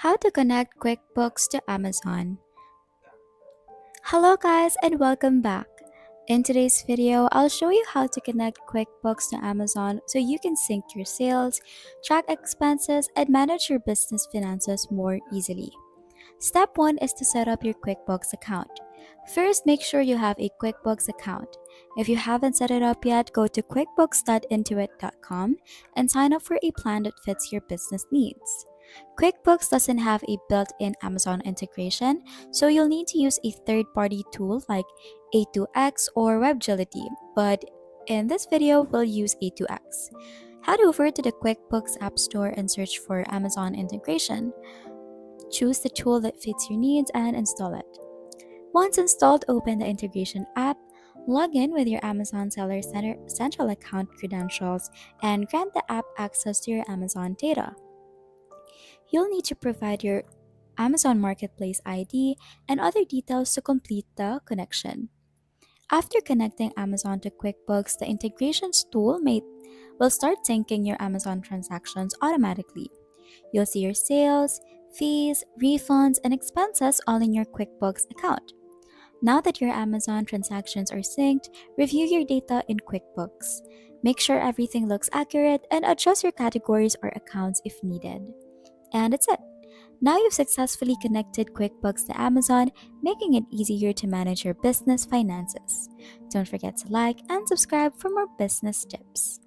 How to connect QuickBooks to Amazon. Hello guys and welcome back. In today's video, I'll show you how to connect QuickBooks to Amazon so you can sync your sales, track expenses, and manage your business finances more easily. Step 1 is to set up your QuickBooks account. First, make sure you have a QuickBooks account. If you haven't set it up yet, go to quickbooks.intuit.com and sign up for a plan that fits your business needs. QuickBooks doesn't have a built in Amazon integration, so you'll need to use a third party tool like A2X or WebGility, but in this video, we'll use A2X. Head over to the QuickBooks App Store and search for Amazon integration. Choose the tool that fits your needs and install it. Once installed, open the integration app, log in with your Amazon Seller Center Central account credentials, and grant the app access to your Amazon data. You'll need to provide your Amazon Marketplace ID and other details to complete the connection. After connecting Amazon to QuickBooks, the integrations tool will start syncing your Amazon transactions automatically. You'll see your sales, fees, refunds, and expenses all in your QuickBooks account. Now that your Amazon transactions are synced, review your data in QuickBooks. Make sure everything looks accurate and adjust your categories or accounts if needed. And that's it. Now you've successfully connected QuickBooks to Amazon, making it easier to manage your business finances. Don't forget to like and subscribe for more business tips.